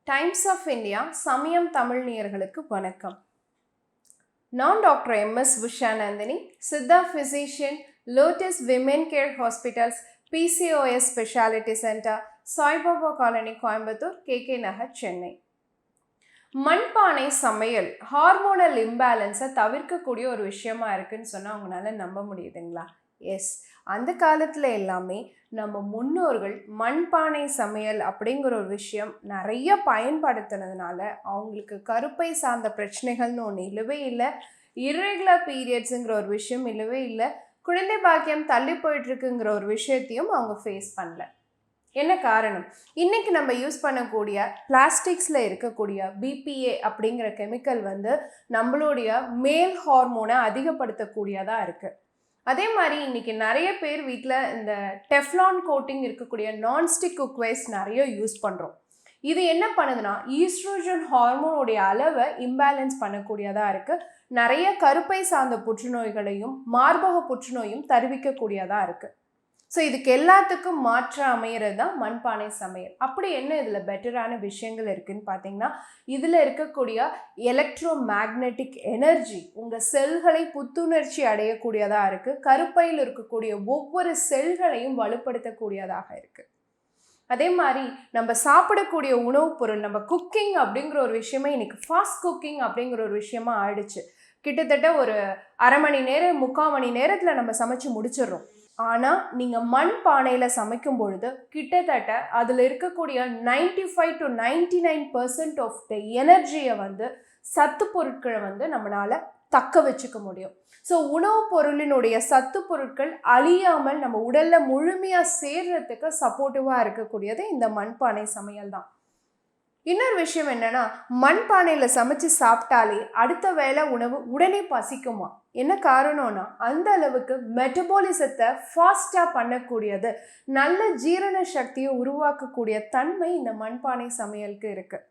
Times of India சமயம் தமிழ் நேயர்களுக்கு வணக்கம். நான் doctor M S. Ushanandini, Siddha physician, lotus women care hospitals, PCOS speciality centre, Saibaba colony, Coimbatore, KK Nagar, Chennai. மண்பானை சமையல் ஹார்மோனல் இம்பேலன்ஸை தவிர்க்கக்கூடிய ஒரு விஷயமா இருக்குன்னு சொன்னால் உங்களால் நம்ப முடியுதுங்களா? எஸ், அந்த காலத்தில் எல்லாமே நம்ம முன்னோர்கள் மண்பானை சமையல் அப்படிங்கிற ஒரு விஷயம் நிறைய பயன்படுத்தினதுனால அவங்களுக்கு கருப்பை சார்ந்த பிரச்சனைகள்னு ஒன்று இல்லவே இல்லை, இர்ரெகுலர் பீரியட்ஸுங்கிற ஒரு விஷயம் இல்லவே இல்லை, குழந்தை பாக்கியம் தள்ளி போயிட்டுருக்குங்கிற ஒரு விஷயத்தையும் அவங்க ஃபேஸ் பண்ணல. என்ன காரணம்? இன்னைக்கு நம்ம யூஸ் பண்ணக்கூடிய பிளாஸ்டிக்ஸில் இருக்கக்கூடிய BPA அப்படிங்கிற கெமிக்கல் நம்மளுடைய மேல் ஹார்மோனை அதிகப்படுத்தக்கூடியதாக இருக்குது. அதே மாதிரி இன்னைக்கு நிறைய பேர் வீட்டில் இந்த டெஃப்லான் கோட்டிங் இருக்கக்கூடிய நான்ஸ்டிக் குக்வேர்ஸ் நிறைய யூஸ் பண்ணுறோம். இது என்ன பண்ணுதுன்னா ஈஸ்ட்ரோஜன் ஹார்மோனுடைய அளவை இம்பேலன்ஸ் பண்ணக்கூடியதாக இருக்குது. நிறைய கருப்பை சார்ந்த புற்றுநோய்களையும் மார்பக புற்றுநோயும் தருவிக்கக்கூடியதாக இருக்குது. ஸோ இதுக்கு எல்லாத்துக்கும் மாற்ற அமைகிறது தான் மண்பானை சமையல். அப்படி என்ன இதில் பெட்டரான விஷயங்கள் இருக்குதுன்னு பார்த்தீங்கன்னா, இதில் இருக்கக்கூடிய எலக்ட்ரோ மேக்னெட்டிக் எனர்ஜி உங்கள் செல்களை புத்துணர்ச்சி அடையக்கூடியதாக இருக்குது. கருப்பையில் இருக்கக்கூடிய ஒவ்வொரு செல்களையும் வலுப்படுத்தக்கூடியதாக இருக்குது. அதே மாதிரி நம்ம சாப்பிடக்கூடிய உணவுப் பொருள், நம்ம குக்கிங் அப்படிங்கிற ஒரு விஷயமே இன்னைக்கு ஃபாஸ்ட் குக்கிங் அப்படிங்கிற ஒரு விஷயமா ஆயிடுச்சு. கிட்டத்தட்ட ஒரு அரை மணி நேரம் 3/4 மணி நேரத்தில் நம்ம சமைச்சு முடிச்சிடுறோம். ஆனால் நீங்கள் மண் பானையில் சமைக்கும் பொழுது கிட்டத்தட்ட அதில் இருக்கக்கூடிய 95 to 99% ஆஃப் த எனர்ஜியை சத்து பொருட்களை நம்மளால் தக்க வச்சுக்க முடியும். ஸோ உணவுப் பொருளினுடைய சத்து பொருட்கள் அழியாமல் நம்ம உடலில் முழுமையாக சேர்றதுக்கு சப்போர்ட்டிவாக இருக்கக்கூடியது இந்த மண்பானை சமையல் தான். இன்னொரு விஷயம் என்னன்னா, மண்பானையில் சமைச்சு சாப்பிட்டாலே அடுத்த வேளை உணவு உடனே பசிக்குமா? என்ன காரணம்னா, அந்த அளவுக்கு மெட்டபாலிசத்தை ஃபாஸ்ட்டாக பண்ணக்கூடியது, நல்ல ஜீரண சக்தியை உருவாக்கக்கூடிய தன்மை இந்த மண்பானை சமையலுக்கு இருக்குது.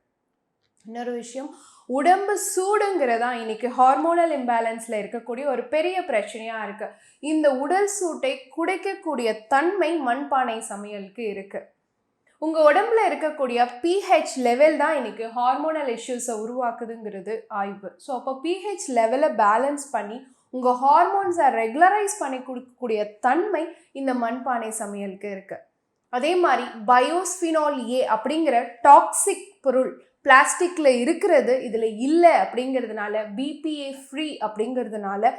இன்னொரு விஷயம், உடம்பு சூடுங்கிறதா இன்னைக்கு ஹார்மோனல் இம்பேலன்ஸில் இருக்கக்கூடிய ஒரு பெரிய பிரச்சனையாக இருக்குது. இந்த உடல் சூட்டை குறைக்கக்கூடிய தன்மை மண்பானை சமையலுக்கு இருக்குது. உங்கள் உடம்புல இருக்கக்கூடிய pH லெவல் தான் இன்னைக்கு ஹார்மோனல் இஷ்யூஸை உருவாக்குதுங்கிறது ஆய்வு. ஸோ அப்போ pH லெவலை பேலன்ஸ் பண்ணி உங்கள் ஹார்மோன்ஸை ரெகுலரைஸ் பண்ணி கொடுக்கக்கூடிய தன்மை இந்த மண்பானை சமையலுக்கு இருக்குது. அதே மாதிரி பயோஸ்பினால் A அப்படிங்கிற டாக்ஸிக் பொருள் பிளாஸ்டிக்கில் இருக்கிறது இதில் இல்லை அப்படிங்கிறதுனால, BPA ஃப்ரீ அப்படிங்கிறதுனால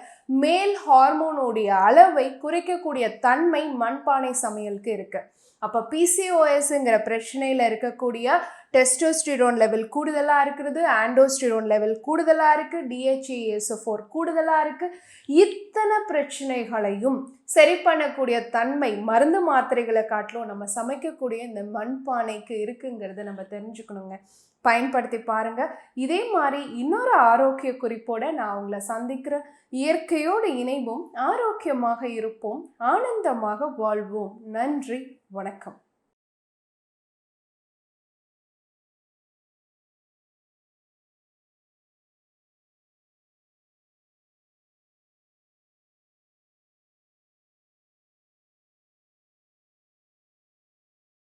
மேல் ஹார்மோனுடைய அளவை குறைக்கக்கூடிய தன்மை மண்பானை சமையலுக்கு இருக்குது. அப்போ PCOSங்கிற பிரச்சனையில் இருக்கக்கூடிய டெஸ்டோஸ்டிரோன் லெவல் கூடுதலாக இருக்கிறது, ஆண்டோஸ்டிரோன் லெவல் கூடுதலாக இருக்குது, DHEA4 கூடுதலாக இருக்குது. இத்தனை பிரச்சனைகளையும் சரி பண்ணக்கூடிய தன்மை மருந்து மாத்திரைகளை காட்டிலும் நம்ம சமைக்கக்கூடிய இந்த மண்பானைக்கு இருக்குங்கிறத நம்ம தெரிஞ்சுக்கணுங்க. பயன்படுத்தி பாருங்கள். இதே மாதிரி இன்னொரு ஆரோக்கிய குறிப்போடு நான் உங்களை சந்திக்கிறேன். இயற்கையோடு இணைவோம், ஆரோக்கியமாக இருப்போம், ஆனந்தமாக வாழ்வோம். நன்றி, வணக்கம்.